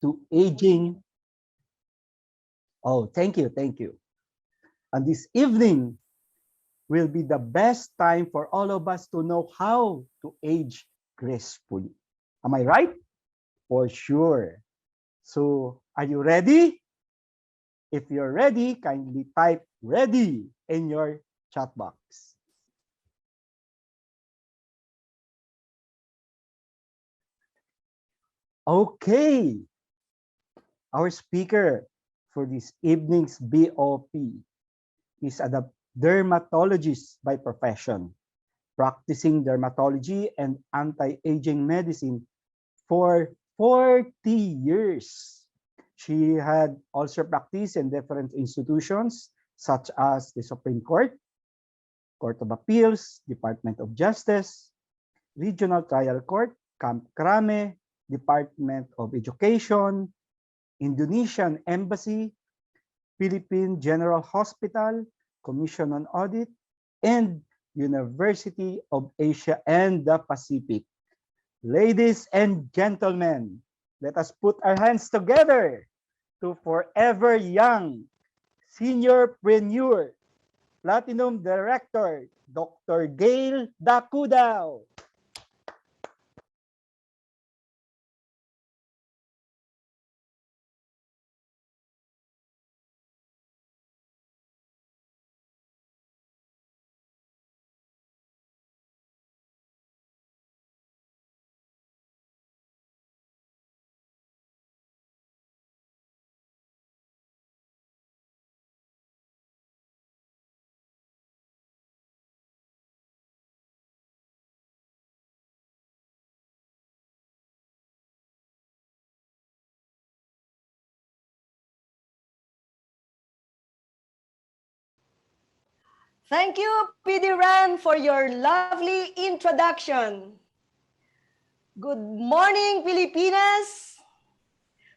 to aging. Oh, thank you, thank you. And this evening will be the best time for all of us to know how to age gracefully. Am I right? For sure. So, are you ready? If you're ready, kindly type ready in your chat box. Okay. Our speaker for this evening's BOP is a dermatologist by profession, practicing dermatology and anti-aging medicine for 40 years. She had also practiced in different institutions such as the Supreme Court, Court of Appeals, Department of Justice, Regional Trial Court, Camp Crame, Department of Education, Indonesian Embassy, Philippine General Hospital, Commission on Audit, and University of Asia and the Pacific. Ladies and gentlemen, let us put our hands together to forever young seniorpreneur, Platinum Director, Dr. Gail Dacudao. Thank you, PD Ran, for your lovely introduction. Good morning, Pilipinas.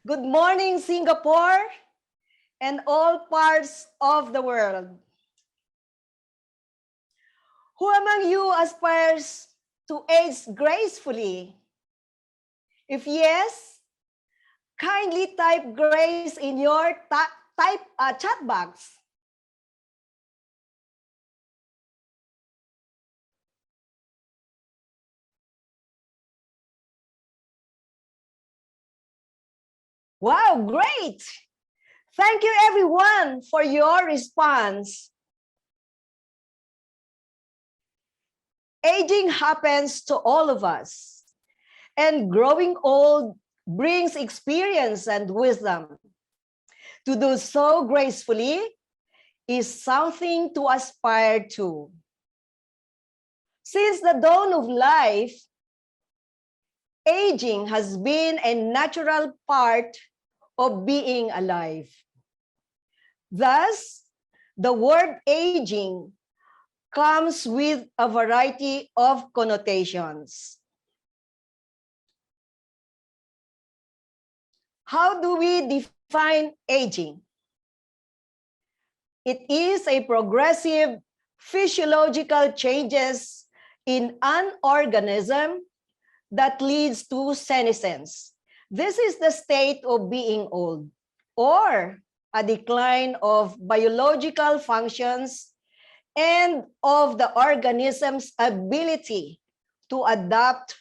Good morning, Singapore, and all parts of the world. Who among you aspires to age gracefully? If yes, kindly type grace in your chat box. Wow, great! Thank you everyone for your response. Aging happens to all of us, and growing old brings experience and wisdom. To do so gracefully is something to aspire to. Since the dawn of life, aging has been a natural part of being alive. Thus, the word aging comes with a variety of connotations. How do we define aging? It is a progressive physiological changes in an organism that leads to senescence. This is the state of being old, or a decline of biological functions and of the organism's ability to adapt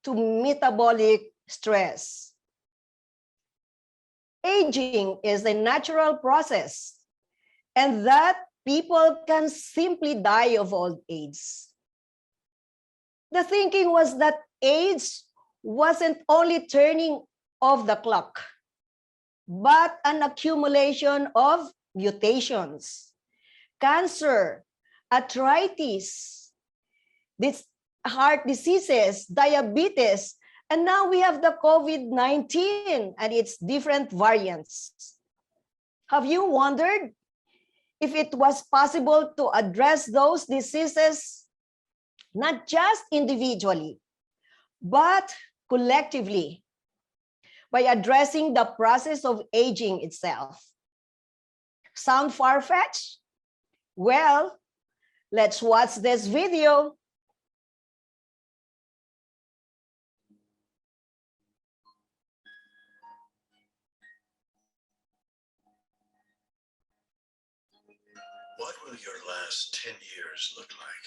to metabolic stress. Aging is a natural process, and that people can simply die of old age. The thinking was that age wasn't only turning off the clock, but an accumulation of mutations, cancer, arthritis, heart diseases, diabetes, and now we have the COVID-19 and its different variants. Have you wondered if it was possible to address those diseases not just individually, but collectively, by addressing the process of aging itself? Sound far-fetched? Well, let's watch this video. What will your last 10 years look like?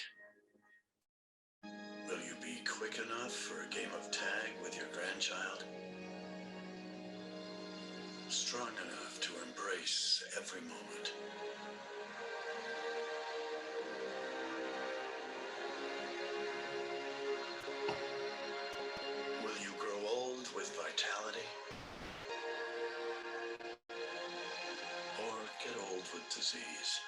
Will you be quick enough for a game of tag with your grandchild? Strong enough to embrace every moment? Will you grow old with vitality? Or get old with disease?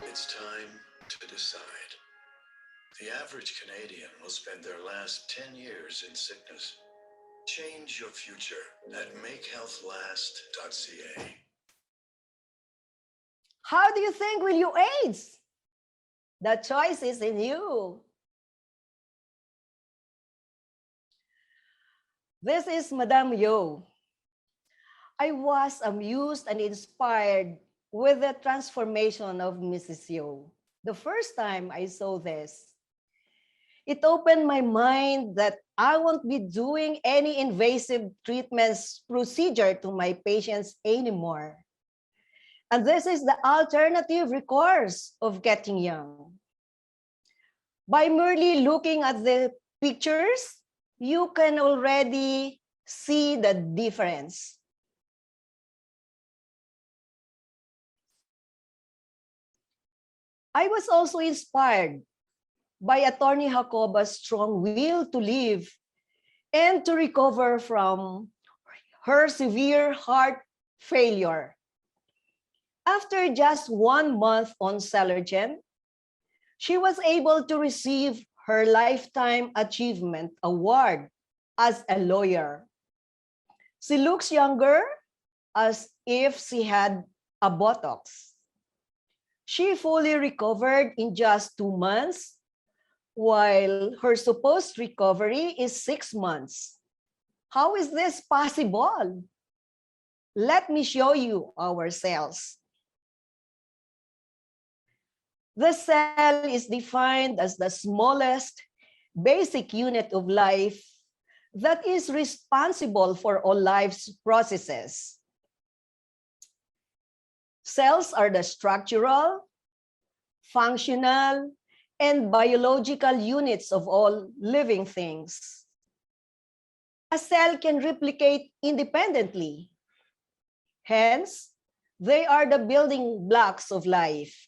It's time to decide. The average Canadian will spend their last 10 years in sickness. Change your future at makehealthlast.ca. How do you think will you age? The choice is in you. This is Madame Yo. I was amused and inspired with the transformation of Mrs. Yo. The first time I saw this, it opened my mind that I won't be doing any invasive treatments procedure to my patients anymore. And this is the alternative recourse of getting young. By merely looking at the pictures, you can already see the difference. I was also inspired by Attorney Jacoba's strong will to live and to recover from her severe heart failure. After just 1 month on Celergen, she was able to receive her Lifetime Achievement Award as a lawyer. She looks younger as if she had a Botox. She fully recovered in just 2 months, while her supposed recovery is 6 months. How is this possible? Let me show you our cells. The cell is defined as the smallest basic unit of life that is responsible for all life's processes. Cells are the structural, functional, and biological units of all living things. A cell can replicate independently. Hence, they are the building blocks of life.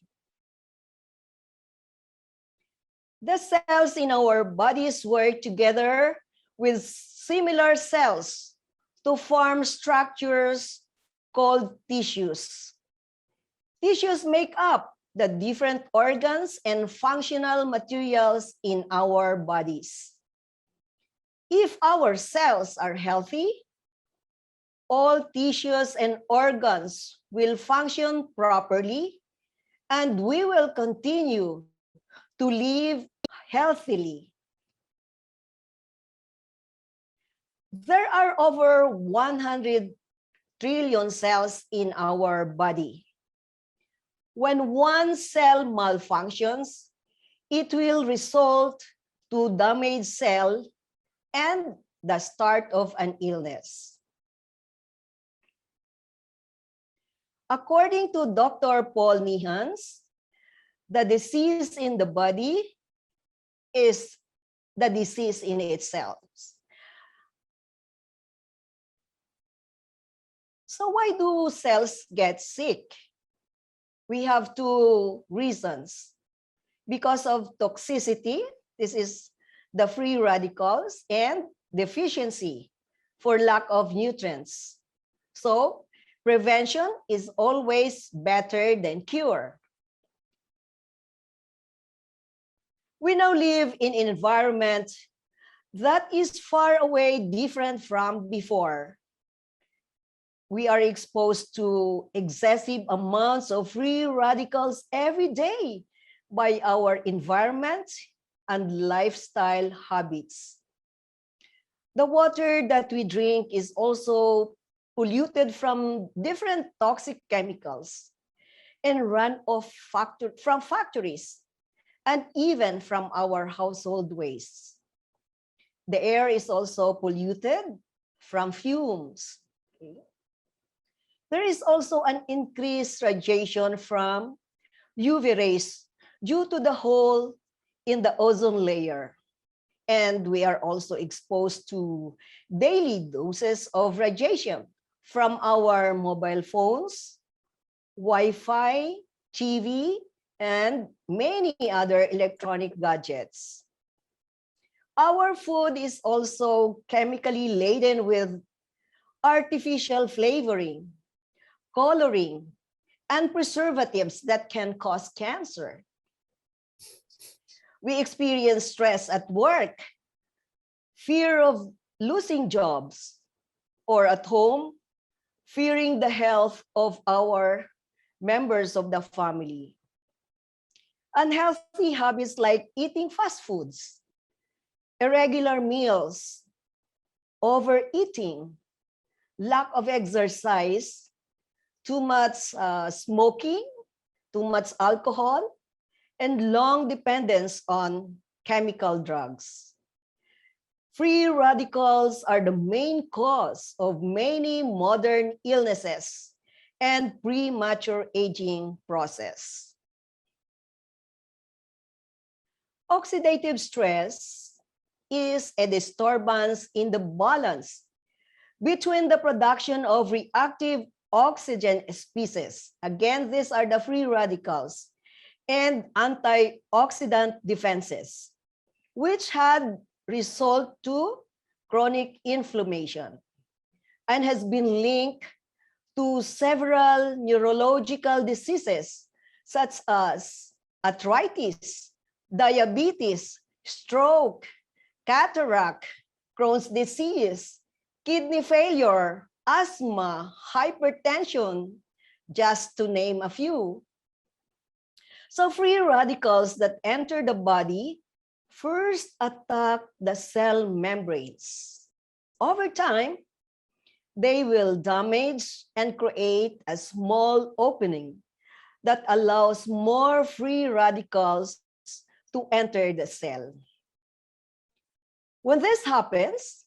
The cells in our bodies work together with similar cells to form structures called tissues. Tissues make up the different organs and functional materials in our bodies. If our cells are healthy, all tissues and organs will function properly, and we will continue to live healthily. There are over 100 trillion cells in our body. When one cell malfunctions, it will result to damaged cell and the start of an illness. According to Dr. Paul Nihans, the disease in the body is the disease in itself. So why do cells get sick? We have two reasons. Because of toxicity, this is the free radicals, and deficiency for lack of nutrients. So prevention is always better than cure. We now live in an environment that is far away different from before. We are exposed to excessive amounts of free radicals every day by our environment and lifestyle habits. The water that we drink is also polluted from different toxic chemicals and runoff from factories and even from our household waste. The air is also polluted from fumes. Okay. There is also an increased radiation from UV rays due to the hole in the ozone layer. And we are also exposed to daily doses of radiation from our mobile phones, Wi-Fi, TV, and many other electronic gadgets. Our food is also chemically laden with artificial flavoring, coloring, and preservatives that can cause cancer. We experience stress at work, fear of losing jobs, or at home, fearing the health of our members of the family. Unhealthy habits like eating fast foods, irregular meals, overeating, lack of exercise, too much smoking, too much alcohol, and long dependence on chemical drugs. Free radicals are the main cause of many modern illnesses and premature aging process. Oxidative stress is a disturbance in the balance between the production of reactive oxygen species. Again, these are the free radicals and antioxidant defenses, which had result to chronic inflammation and has been linked to several neurological diseases such as arthritis, diabetes, stroke, cataract, Crohn's disease, kidney failure, asthma, hypertension, just to name a few. So free radicals that enter the body first attack the cell membranes. Over time, they will damage and create a small opening that allows more free radicals to enter the cell. When this happens,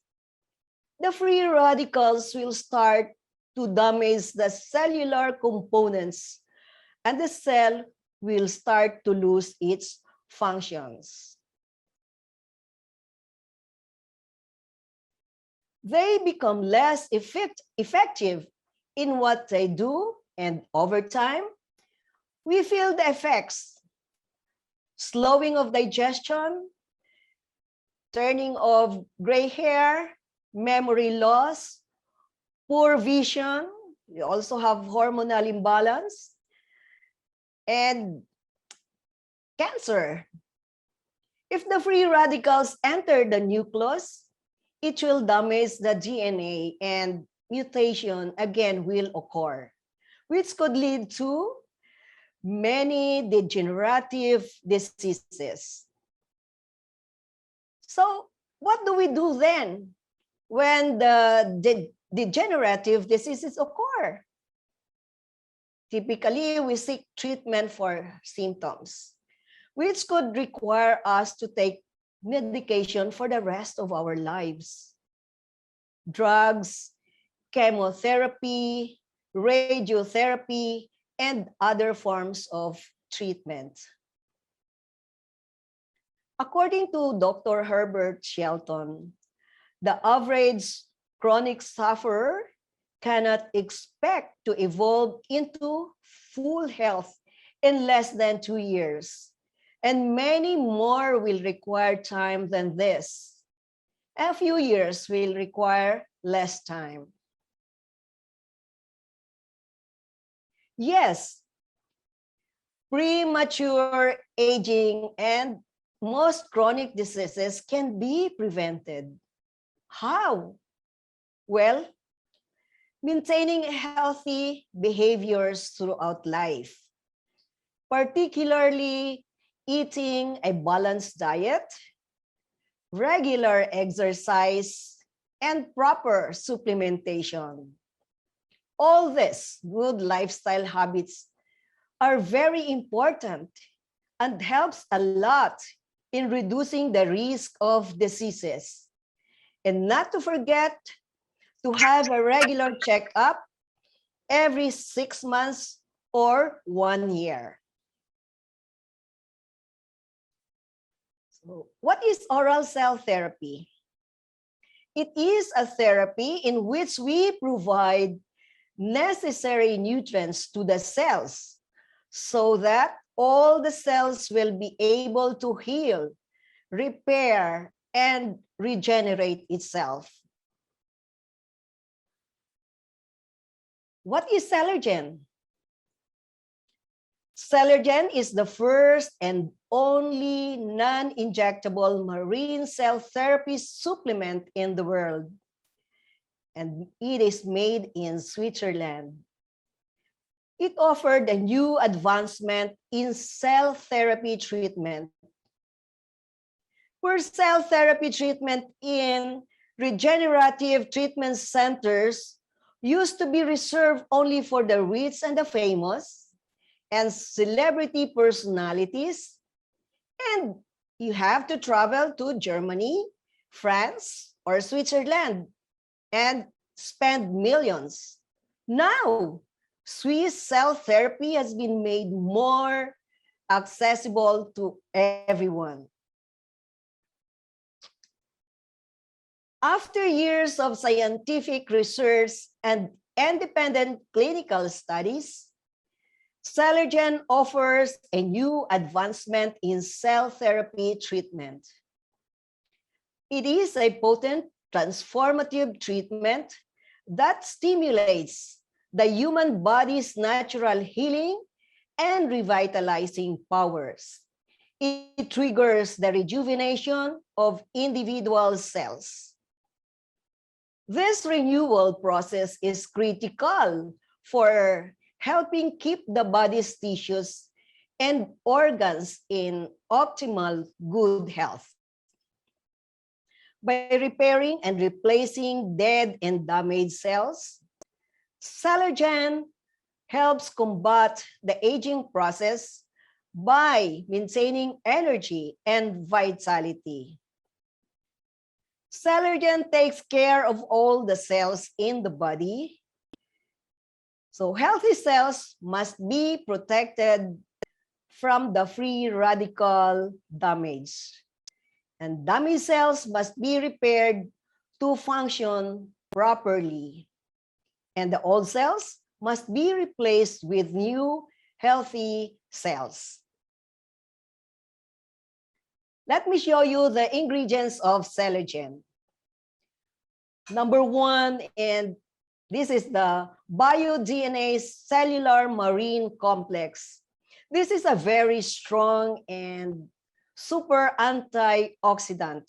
the free radicals will start to damage the cellular components, and the cell will start to lose its functions. They become less effective in what they do, and over time, we feel the effects: slowing of digestion, turning of gray hair, memory loss, poor vision. We also have hormonal imbalance, and cancer. If the free radicals enter the nucleus, it will damage the DNA, and mutation again will occur, which could lead to many degenerative diseases. So what do we do then when the degenerative diseases occur? Typically, we seek treatment for symptoms, which could require us to take medication for the rest of our lives. Drugs, chemotherapy, radiotherapy, and other forms of treatment. According to Dr. Herbert Shelton, the average chronic sufferer cannot expect to evolve into full health in less than 2 years. And many more will require time than this. A few years will require less time. Yes, premature aging and most chronic diseases can be prevented. How? Well, maintaining healthy behaviors throughout life, particularly eating a balanced diet, regular exercise, and proper supplementation. All these good lifestyle habits are very important and helps a lot in reducing the risk of diseases, And not to forget to have a regular checkup every 6 months or 1 year. So, what is oral cell therapy? It is a therapy in which we provide necessary nutrients to the cells so that all the cells will be able to heal, repair, and regenerate itself. What is Celergen? Celergen is the first and only non-injectable marine cell therapy supplement in the world. And it is made in Switzerland. It offered a new advancement in cell therapy treatment, where cell therapy treatment in regenerative treatment centers used to be reserved only for the rich and the famous and celebrity personalities, and you have to travel to Germany, France, or Switzerland and spend millions. Now, Swiss cell therapy has been made more accessible to everyone. After years of scientific research and independent clinical studies, Cellogen offers a new advancement in cell therapy treatment. It is a potent, transformative treatment that stimulates the human body's natural healing and revitalizing powers. It triggers the rejuvenation of individual cells. This renewal process is critical for helping keep the body's tissues and organs in optimal good health. By repairing and replacing dead and damaged cells, Cellogen helps combat the aging process by maintaining energy and vitality. Celergen takes care of all the cells in the body. So healthy cells must be protected from the free radical damage. And damaged cells must be repaired to function properly. And the old cells must be replaced with new healthy cells. Let me show you the ingredients of Cellogen. Number 1, and this is the bio-DNA cellular marine complex. This is a very strong and super antioxidant.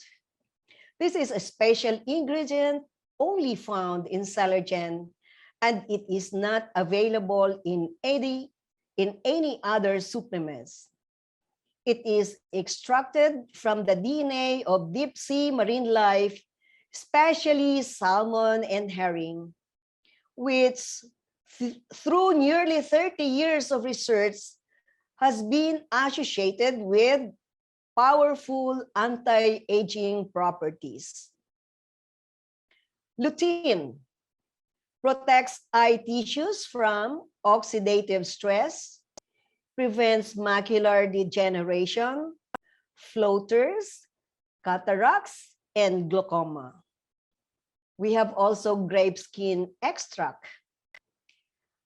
This is a special ingredient only found in Cellogen, and it is not available in any other supplements. It is extracted from the DNA of deep sea marine life, especially salmon and herring, which through nearly 30 years of research has been associated with powerful anti-aging properties. Lutein protects eye tissues from oxidative stress, prevents macular degeneration, floaters, cataracts, and glaucoma. We have also grape skin extract,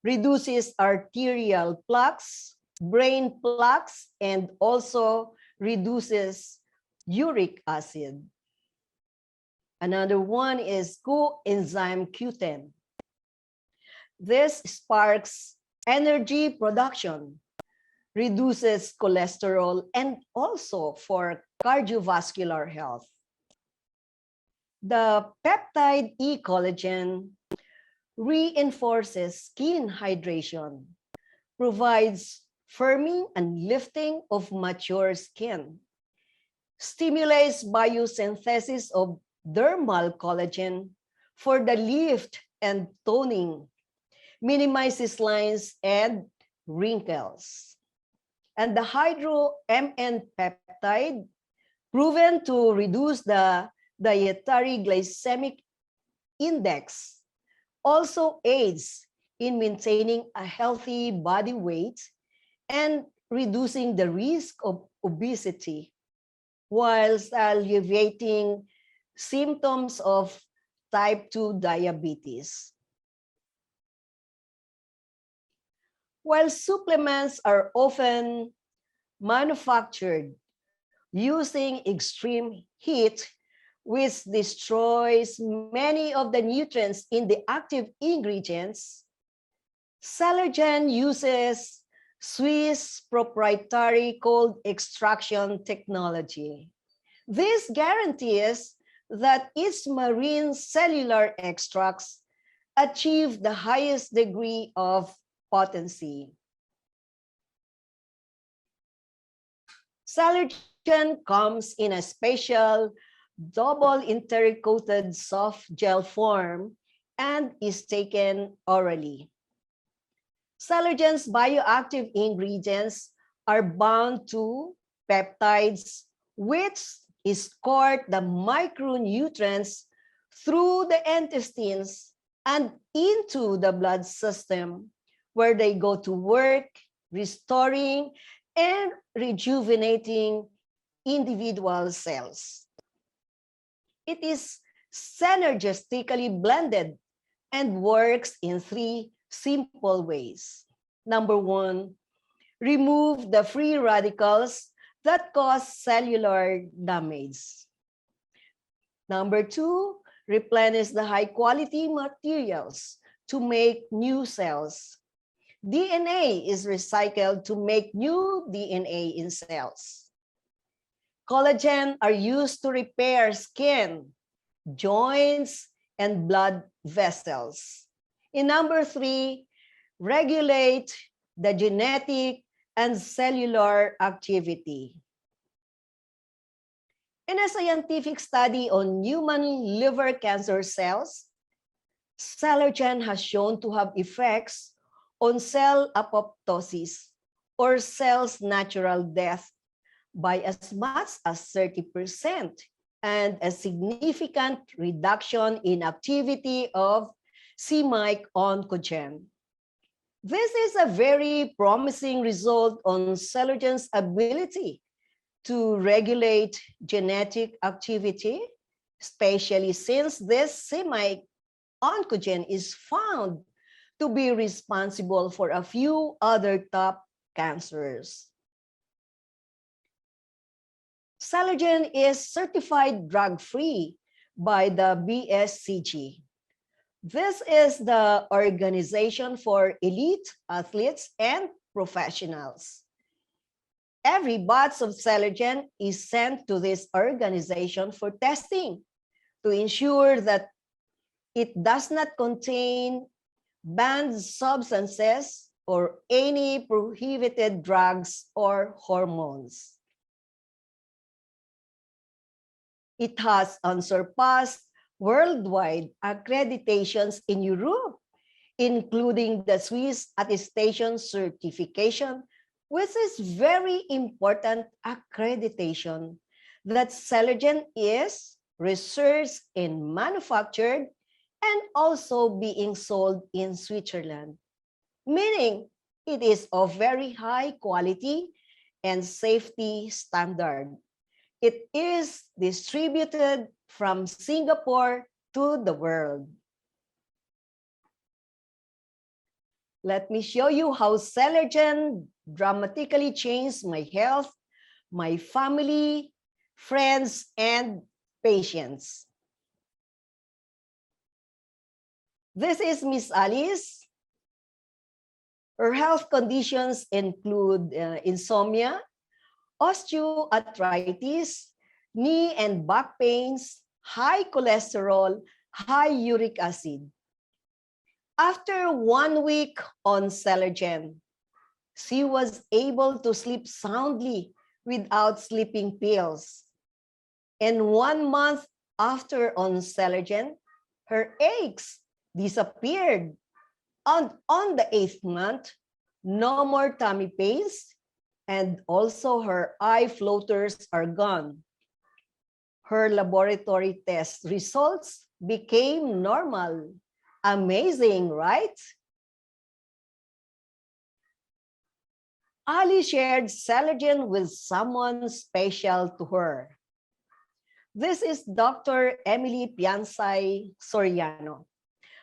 reduces arterial plaques, brain plaques, and also reduces uric acid. Another one is coenzyme Q10. This sparks energy production, reduces cholesterol, and also for cardiovascular health. The peptide E-collagen reinforces skin hydration, provides firming and lifting of mature skin, stimulates biosynthesis of dermal collagen for the lift and toning, minimizes lines and wrinkles. And the hydro-MN peptide, proven to reduce the dietary glycemic index also aids in maintaining a healthy body weight and reducing the risk of obesity, whilst alleviating symptoms of type 2 diabetes. While supplements are often manufactured using extreme heat, which destroys many of the nutrients in the active ingredients, Cellogen uses Swiss proprietary cold extraction technology. This guarantees that its marine cellular extracts achieve the highest degree of potency. Celergen comes in a special double enteric-coated soft gel form and is taken orally. Celergen's bioactive ingredients are bound to peptides, which escort the micronutrients through the intestines and into the blood system, where they go to work, restoring and rejuvenating individual cells. It is synergistically blended and works in 3 simple ways. Number 1, remove the free radicals that cause cellular damage. Number 2, replenish the high-quality materials to make new cells. DNA is recycled to make new DNA in cells. Collagen are used to repair skin, joints, and blood vessels. In number 3, regulate the genetic and cellular activity. In a scientific study on human liver cancer cells, Cellogen has shown to have effects on cell apoptosis, or cells' natural death, by as much as 30%, and a significant reduction in activity of c-Myc oncogen. This is a very promising result on Cellogen's ability to regulate genetic activity, especially since this c-Myc oncogen is found to be responsible for a few other top cancers. Cellogen is certified drug-free by the BSCG. This is the organization for elite athletes and professionals. Every batch of Cellogen is sent to this organization for testing to ensure that it does not contain banned substances or any prohibited drugs or hormones. It has unsurpassed worldwide accreditations in Europe, including the Swiss attestation certification, which is very important accreditation that Cellogen is researched and manufactured and also being sold in Switzerland, meaning it is of very high quality and safety standard. It is distributed from Singapore to the world. Let me show you how Cellogen dramatically changed my health, my family, friends, and patients. This is Miss Alice. Her health conditions include insomnia, osteoarthritis, knee and back pains, high cholesterol, high uric acid. After 1 week on Cellogen, she was able to sleep soundly without sleeping pills. And 1 month after on Cellogen, her aches disappeared. And on the 8th month, no more tummy pains, and also her eye floaters are gone. Her laboratory test results became normal. Amazing, right? Ali shared Cellogen with someone special to her. This is Dr. Emily Piansay Soriano.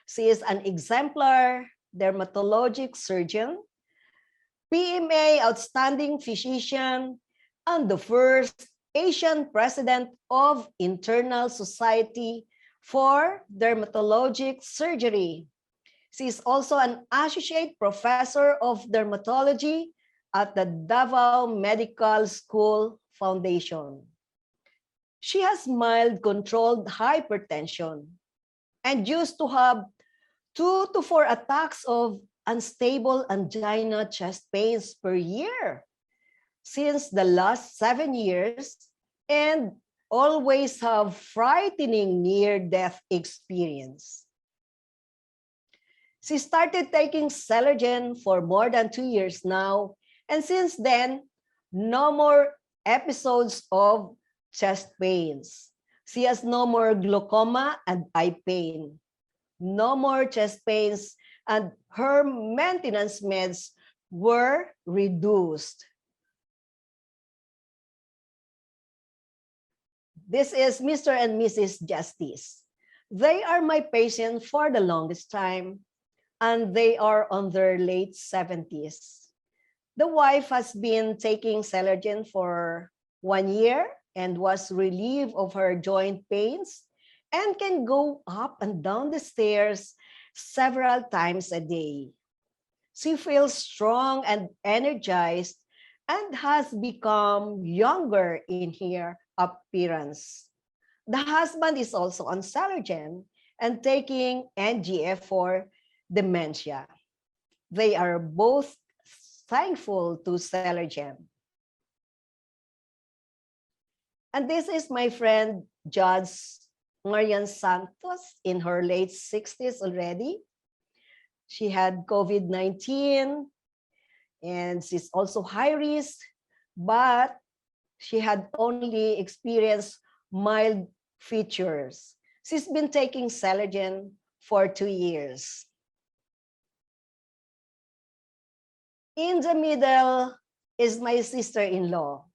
She is an exemplar dermatologic surgeon, PMA outstanding physician, and the first Asian president of Internal Society for Dermatologic Surgery. She is also an associate professor of dermatology at the Davao Medical School Foundation. She has mild controlled hypertension and used to have 2 to 4 attacks of unstable angina chest pains per year since the last 7 years and always have frightening near-death experience. She started taking Celergen for more than 2 years now, and since then, no more episodes of chest pains. She has no more glaucoma and eye pain, no more chest pains, and her maintenance meds were reduced. This is Mr. and Mrs. Justice. They are my patients for the longest time, and they are on their late 70s. The wife has been taking Celergen for 1 year and was relieved of her joint pains and can go up and down the stairs several times a day. She feels strong and energized and has become younger in her appearance. The husband is also on Celergen and taking NGF for dementia. They are both thankful to Celergen. And this is my friend Judge Marian Santos in her late 60s already. She had COVID-19 and she's also high risk, but she had only experienced mild features. She's been taking Cellogen for 2 years. In the middle is my sister-in-law,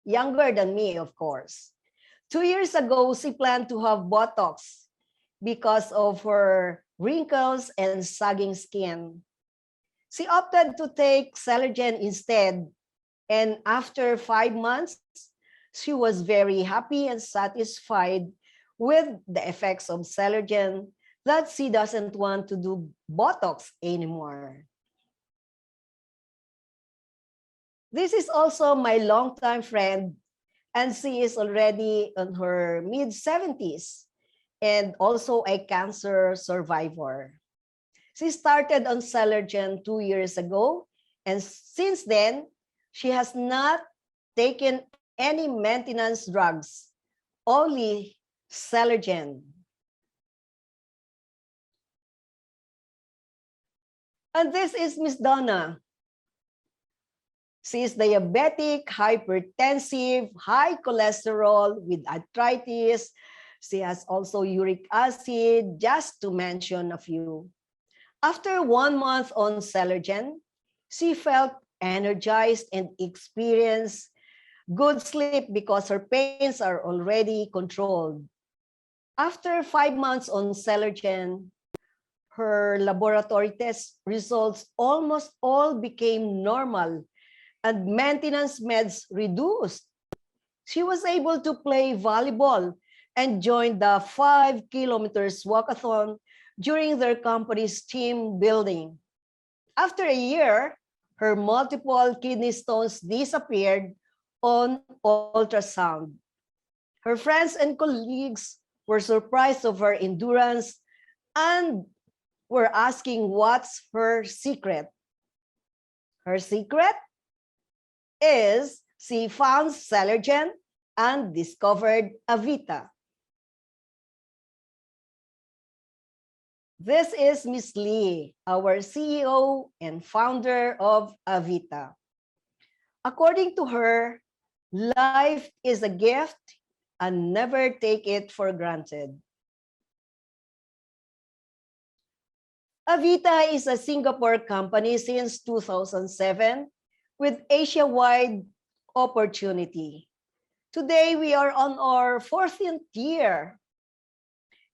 younger than me, of course. 2 years ago, she planned to have Botox because of her wrinkles and sagging skin. She opted to take Celergen instead, and after 5 months, she was very happy and satisfied with the effects of Celergen that she doesn't want to do Botox anymore. This is also my longtime friend, and she is already in her mid-70s and also a cancer survivor. She started on Celergen 2 years ago, and since then, she has not taken any maintenance drugs, only Celergen. And this is Miss Donna. She is diabetic, hypertensive, high cholesterol with arthritis. She has also uric acid, just to mention a few. After 1 month on Celergen, she felt energized and experienced good sleep because her pains are already controlled. After 5 months on Celergen, her laboratory test results almost all became normal and maintenance meds reduced. She was able to play volleyball and joined the 5 kilometers walkathon during their company's team building. After a year, her multiple kidney stones disappeared on ultrasound. Her friends and colleagues were surprised of her endurance and were asking what's her secret. Her secret is she found Celergen and discovered Avita. This is Miss Lee, our CEO and founder of Avita. According to her, life is a gift and never take it for granted. Avita is a Singapore company since 2007 with Asia-wide opportunity. Today, we are on our 14th year.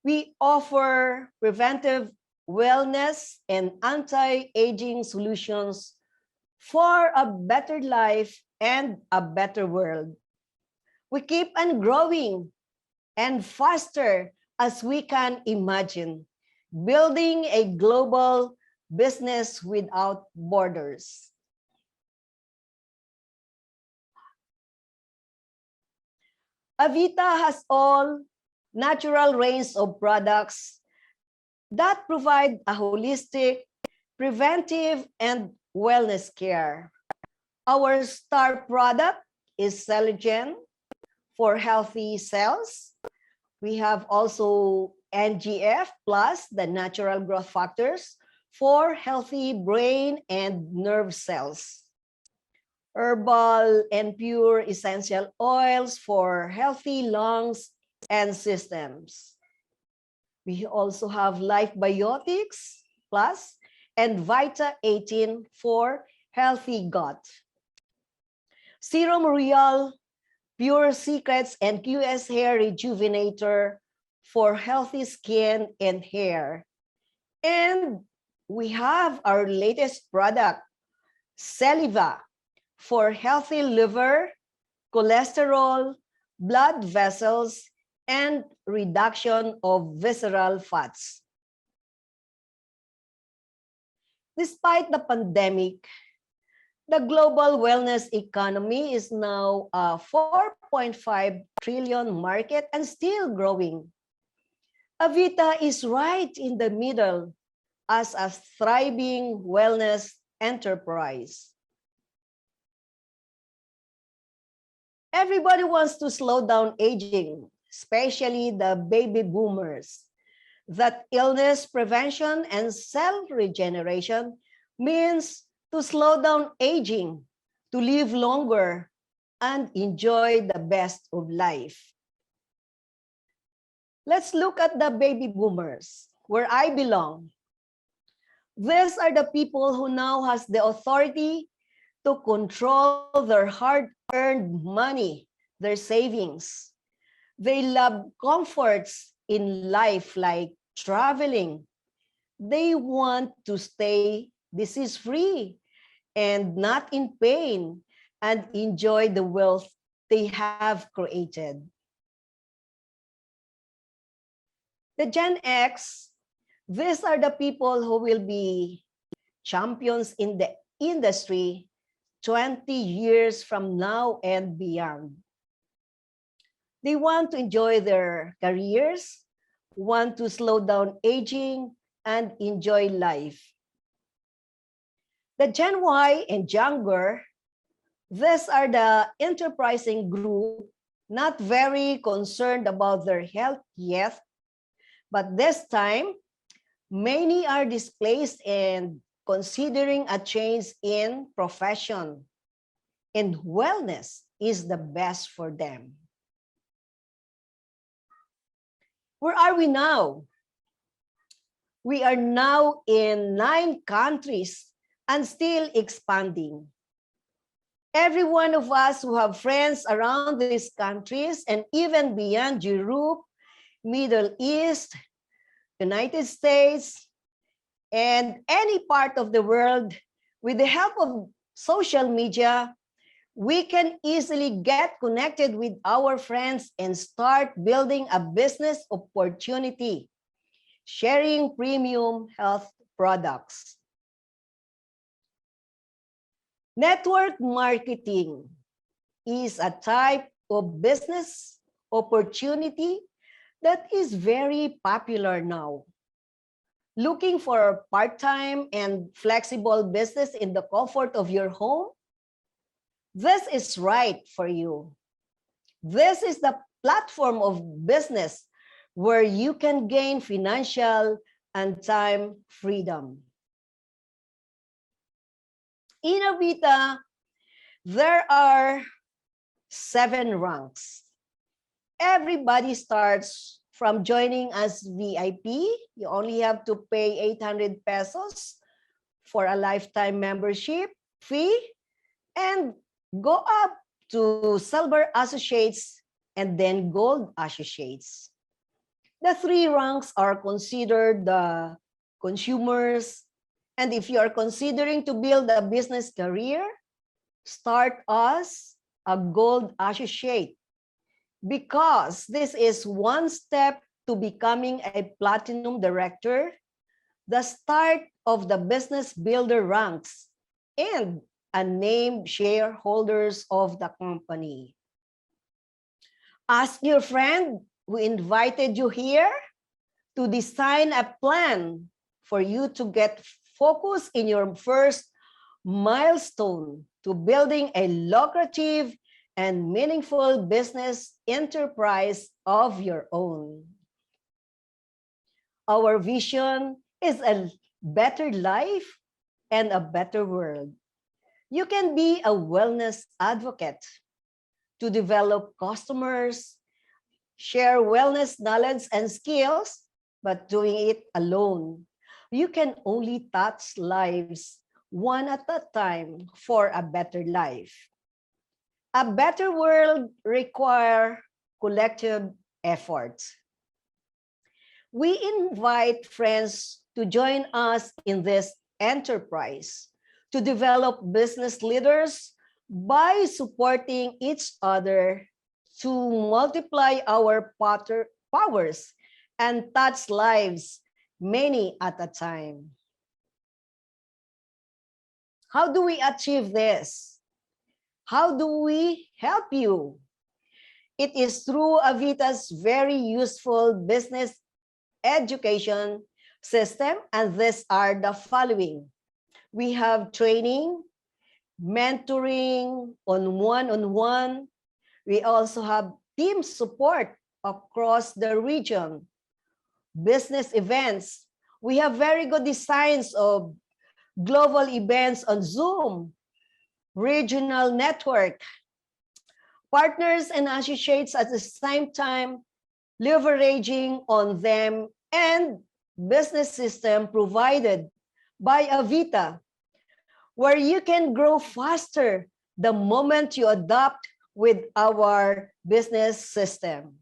We offer preventive wellness and anti-aging solutions for a better life and a better world. We keep on growing and faster as we can imagine, building a global business without borders. Avita has all natural range of products that provide a holistic, preventive, and wellness care. Our star product is Cellogen for healthy cells. We have also NGF plus the natural growth factors for healthy brain and nerve cells. Herbal and pure essential oils for healthy lungs and systems. We also have Life Biotics Plus and Vita 18 for healthy gut. Serum Real, Pure Secrets, and QS Hair Rejuvenator for healthy skin and hair. And we have our latest product, Celiva, for healthy liver, cholesterol, blood vessels, and reduction of visceral fats. Despite the pandemic, the global wellness economy is now a 4.5 trillion market and still growing. Avita is right in the middle as a thriving wellness enterprise. Everybody wants to slow down aging, especially the baby boomers. That illness prevention and cell regeneration means to slow down aging, to live longer, and enjoy the best of life. Let's look at the baby boomers, where I belong. These are the people who now has the authority to control their hard-earned money, their savings. They love comforts in life like traveling. They want to stay disease-free and not in pain and enjoy the wealth they have created. The Gen X, these are the people who will be champions in the industry 20 years from now and beyond. They want to enjoy their careers, want to slow down aging, and enjoy life. The Gen Y and younger, these are the enterprising group, not very concerned about their health yet, but this time, many are displaced and considering a change in profession, and wellness is the best for them. Where are we now? We are now in 9 countries and still expanding. Every one of us who have friends around these countries and even beyond Europe, Middle East, United States, and any part of the world, with the help of social media, we can easily get connected with our friends and start building a business opportunity, sharing premium health products. Network marketing is a type of business opportunity that is very popular now. Looking for a part-time and flexible business in the comfort of your home? This is right for you. This is the platform of business where you can gain financial and time freedom. In Avita, there are 7 ranks. everybody starts from joining as VIP. You only have to pay 800 pesos for a lifetime membership fee and go up to silver associates and then gold associates. The three ranks are considered the consumers. And if you are considering to build a business career, start as a gold associate, because this is one step to becoming a platinum director, the start of the business builder ranks, and a named shareholders of the company. Ask your friend who invited you here to design a plan for you to get focused in your first milestone to building a lucrative and meaningful business enterprise of your own. Our vision is a better life and a better world. You can be a wellness advocate to develop customers, share wellness knowledge and skills, but doing it alone. You can only touch lives one at a time for a better life. A better world requires collective effort. We invite friends to join us in this enterprise to develop business leaders by supporting each other to multiply our powers and touch lives many at a time. How do we achieve this? How do we help you? It is through Avita's very useful business education system, and these are the following. We have training, mentoring on one-on-one. We also have team support across the region, business events. We have very good designs of global events on Zoom, regional network, partners and associates at the same time, leveraging on them, and business system provided by Avita, where you can grow faster the moment you adopt with our business system.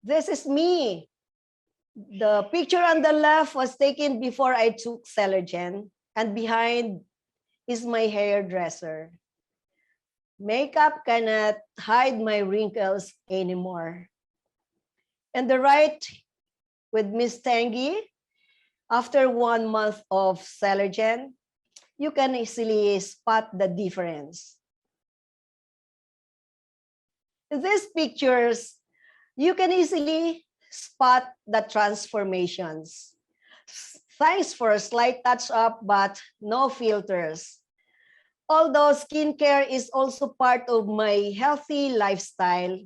This is me. The picture on the left was taken before I took Celergen, and behind is my hairdresser. Makeup cannot hide my wrinkles anymore. And the right with Miss Tangi, after 1 month of Celergen, you can easily spot the difference. In these pictures, you can easily spot the transformations. Thanks for a slight touch-up, but no filters. Although skincare is also part of my healthy lifestyle,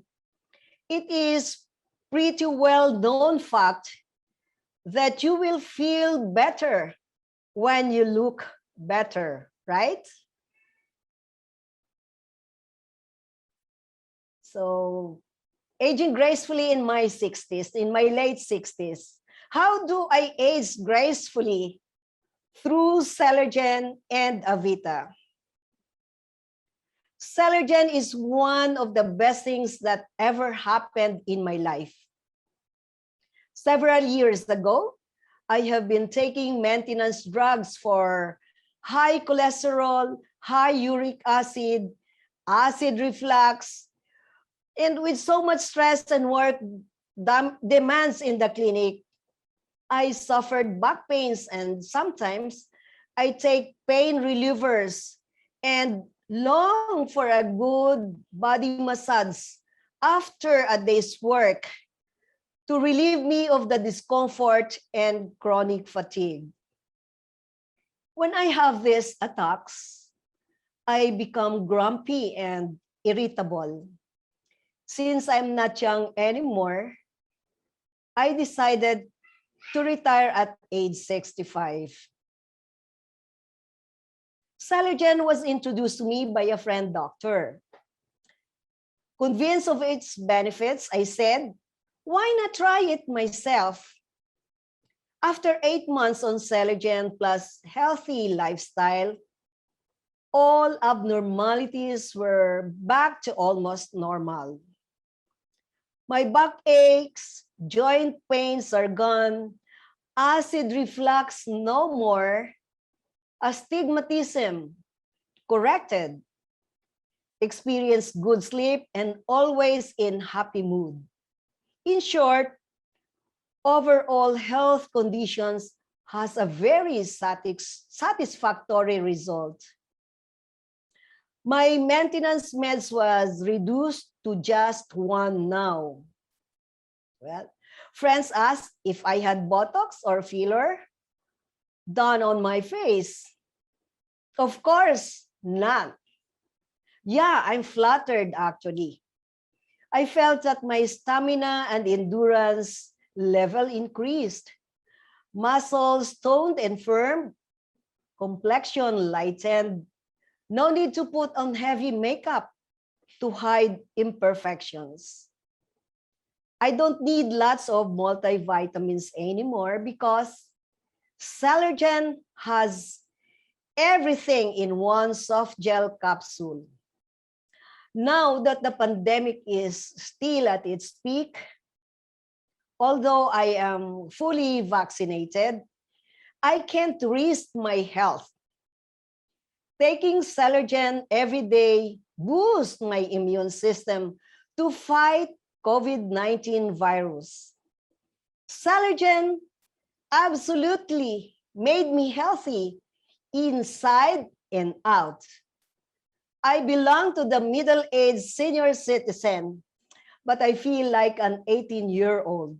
it is pretty well-known fact that you will feel better when you look better, right? So, aging gracefully in my 60s, in my late 60s. How do I age gracefully? Through Celergen and Avita. Celergen is one of the best things that ever happened in my life. Several years ago, I have been taking maintenance drugs for high cholesterol, high uric acid, acid reflux, and with so much stress and work demands in the clinic, I suffered back pains, and sometimes I take pain relievers and long for a good body massage after a day's work to relieve me of the discomfort and chronic fatigue. When I have these attacks, I become grumpy and irritable. Since I'm not young anymore, I decided to retire at age 65. Celergen was introduced to me by a friend doctor. Convinced of its benefits, I said, why not try it myself? After 8 months on Cellogen plus healthy lifestyle, all abnormalities were back to almost normal. My back aches, joint pains are gone, acid reflux no more, astigmatism corrected, experience good sleep, and always in happy mood. In short, overall health conditions has a very satisfactory result. My maintenance meds was reduced to just one now. Well, friends asked if I had Botox or filler done on my face. Of course, none. Yeah, I'm flattered actually. I felt that my stamina and endurance level increased. Muscles toned and firm, complexion lightened. No need to put on heavy makeup to hide imperfections. I don't need lots of multivitamins anymore because Celergen has everything in one soft gel capsule. Now that the pandemic is still at its peak, although I am fully vaccinated, I can't risk my health. Taking Celergen every day boosts my immune system to fight COVID-19 virus. Celergen absolutely made me healthy inside and out. I belong to the middle-aged senior citizen, but I feel like an 18-year-old.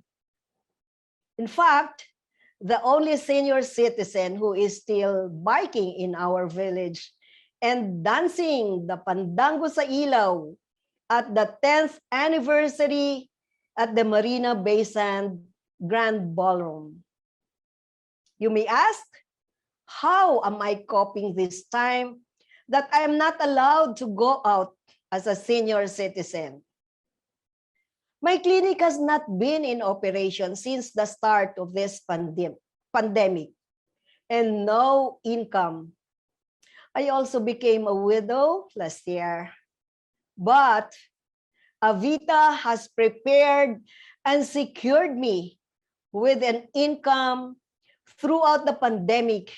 In fact, the only senior citizen who is still biking in our village and dancing the pandango sa ilaw at the 10th anniversary at the Marina Bay Sand Grand Ballroom. You may ask, how am I coping this time that I am not allowed to go out as a senior citizen? My clinic has not been in operation since the start of this pandemic and no income. I also became a widow last year, but Avita has prepared and secured me with an income throughout the pandemic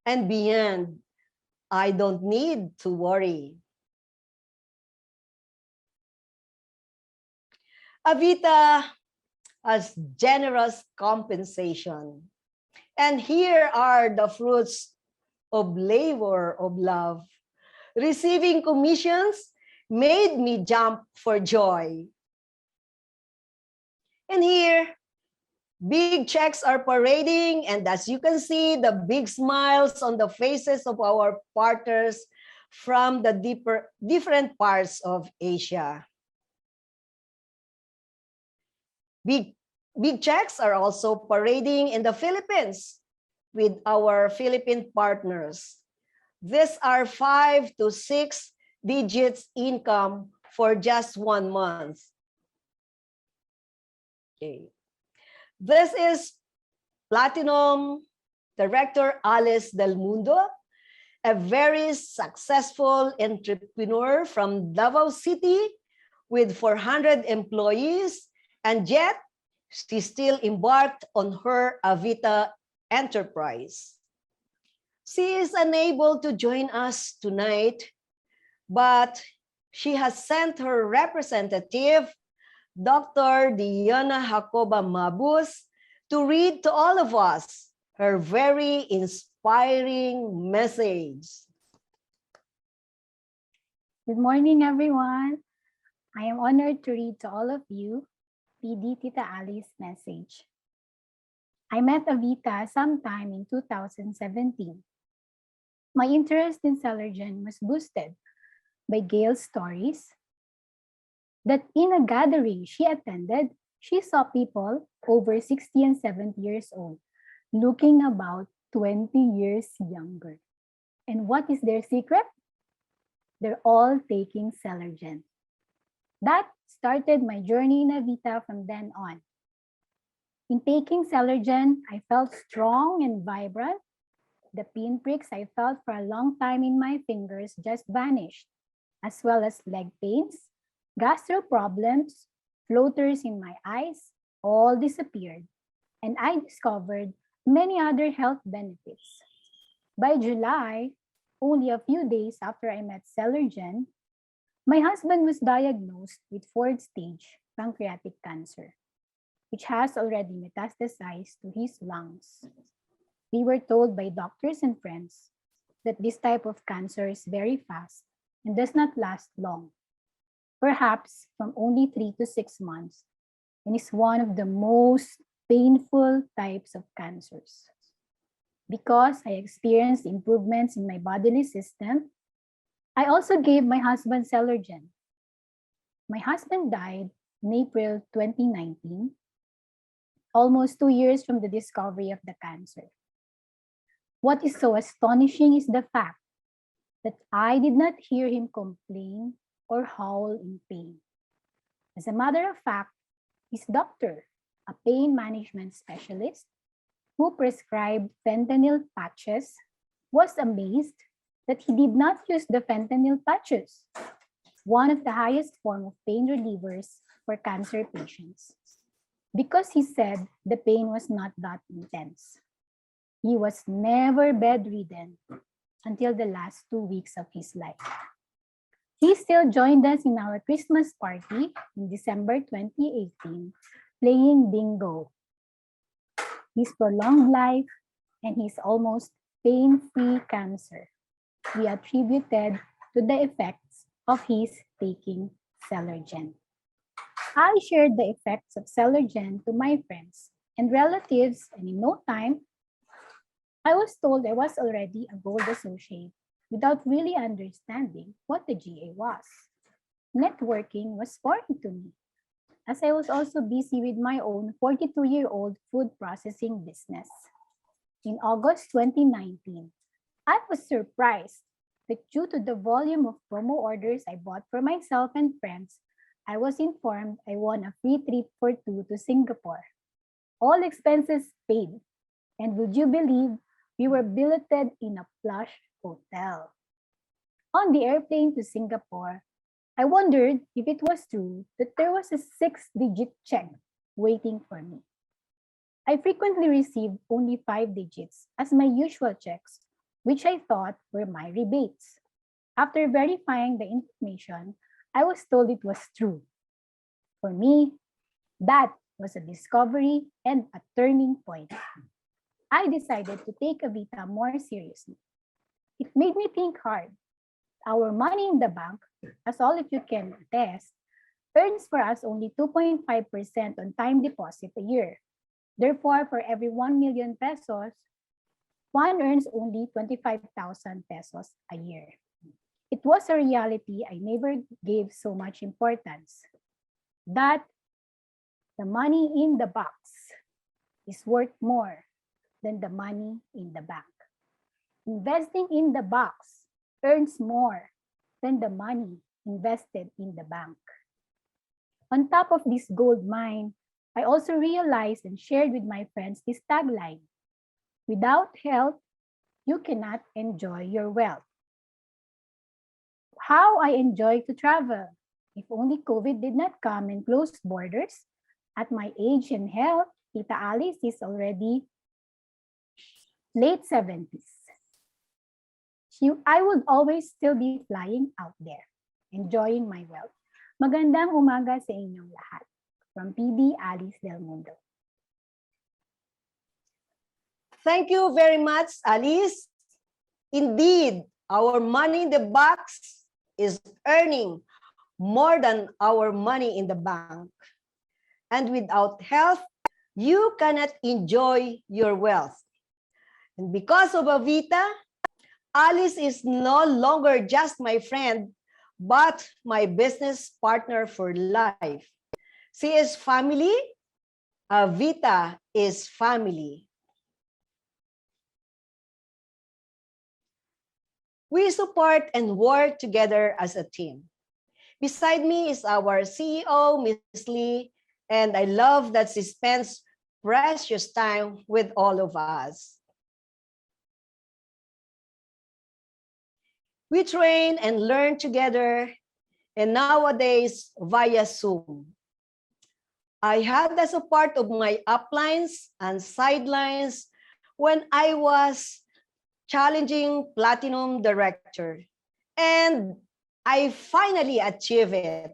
and beyond. I don't need to worry. Avita has generous compensation. And here are the fruits of labor of love. Receiving commissions made me jump for joy. And here, big checks are parading, and as you can see, the big smiles on the faces of our partners from the different parts of Asia. Big checks are also parading in the Philippines with our Philippine partners. These are 5 to 6 digits income for just 1 month. Okay. This is Platinum Director Alice Del Mundo, a very successful entrepreneur from Davao City with 400 employees, and yet she still embarked on her Avita enterprise. She is unable to join us tonight, but she has sent her representative, Dr. Diana Jacoba Mabus, to read to all of us her very inspiring message. Good morning, everyone. I am honored to read to all of you PD Tita Ali's message. I met Avita sometime in 2017. My interest in Celergen was boosted by Gail's stories that in a gathering she attended, she saw people over 60 and 70 years old looking about 20 years younger. And what is their secret? They're all taking Celergen. That started my journey in Avita from then on. In taking Celergen, I felt strong and vibrant. The pinpricks I felt for a long time in my fingers just vanished, as well as leg pains, gastro problems, floaters in my eyes, all disappeared. And I discovered many other health benefits. By July, only a few days after I met Celergen, my husband was diagnosed with fourth stage pancreatic cancer, which has already metastasized to his lungs. We were told by doctors and friends that this type of cancer is very fast and does not last long, perhaps from only 3 to 6 months, and is one of the most painful types of cancers. Because I experienced improvements in my bodily system, I also gave my husband Celergen. My husband died in April 2019, almost 2 years from the discovery of the cancer. What is so astonishing is the fact that I did not hear him complain or howl in pain. As a matter of fact, his doctor, a pain management specialist who prescribed fentanyl patches, was amazed that he did not use the fentanyl patches, one of the highest form of pain relievers for cancer patients, because he said the pain was not that intense. He was never bedridden until the last 2 weeks of his life. He still joined us in our Christmas party in December 2018, playing bingo. His prolonged life and his almost pain-free cancer we attributed to the effects of his taking Celergen. I shared the effects of Cellogen to my friends and relatives, and in no time, I was told I was already a gold associate without really understanding what the GA was. Networking was foreign to me, as I was also busy with my own 42-year-old food processing business. In August 2019, I was surprised that due to the volume of promo orders I bought for myself and friends, I was informed I won a free trip for two to Singapore. All expenses paid. And would you believe we were billeted in a plush hotel? On the airplane to Singapore, I wondered if it was true that there was a 6-digit check waiting for me. I frequently received only 5 digits as my usual checks, which I thought were my rebates. After verifying the information, I was told it was true. For me, that was a discovery and a turning point. I decided to take Avita more seriously. It made me think hard. Our money in the bank, as all of you can attest, earns for us only 2.5% on time deposit a year. Therefore, for every 1 million pesos, one earns only 25,000 pesos a year. It was a reality I never gave so much importance. That the money in the box is worth more than the money in the bank. Investing in the box earns more than the money invested in the bank. On top of this gold mine, I also realized and shared with my friends this tagline: without health, you cannot enjoy your wealth. How I enjoy to travel. If only COVID did not come and close borders. At my age and health, Tita Alice is already late 70s. I would always still be flying out there, enjoying my wealth. Magandang umaga sa inyong lahat. From PD Alice Del Mundo. Thank you very much, Alice. Indeed, our money in the box is earning more than our money in the bank. And without health, you cannot enjoy your wealth. And because of Avita, Alice is no longer just my friend, but my business partner for life. She is family. Avita is family. We support and work together as a team Beside me is our CEO, Miss Lee, and I love that she spends precious time with all of us. We train and learn together, and nowadays via Zoom. I had the support of my uplines and sidelines when I was challenging Platinum Director. And I finally achieved it.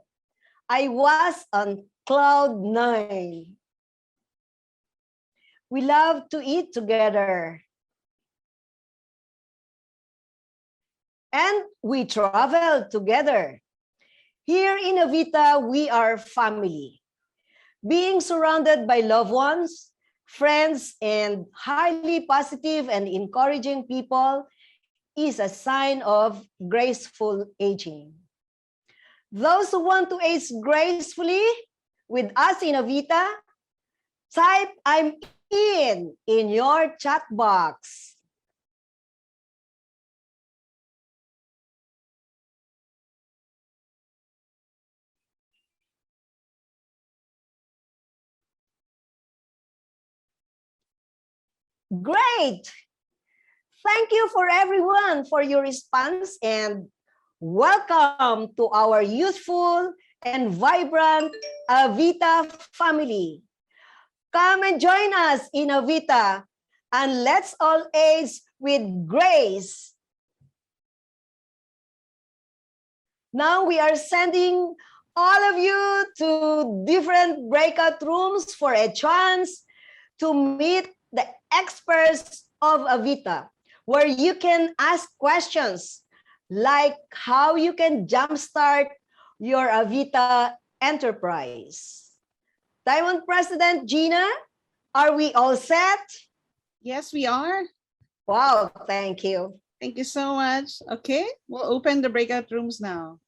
I was on cloud 9. We love to eat together. And we travel together. Here in Avita, we are family. Being surrounded by loved ones, friends, and highly positive and encouraging people is a sign of graceful aging. Those who want to age gracefully with us in Avita, type "I'm in your chat box. Great! Thank you for everyone for your response and welcome to our youthful and vibrant Avita family. Come and join us in Avita and let's all age with grace. Now we are sending all of you to different breakout rooms for a chance to meet the experts of Avita, where you can ask questions like how you can jumpstart your Avita enterprise. Taiwan President Gina, are we all set? Yes, we are. Wow, thank you. Thank you so much. Okay, we'll open the breakout rooms now.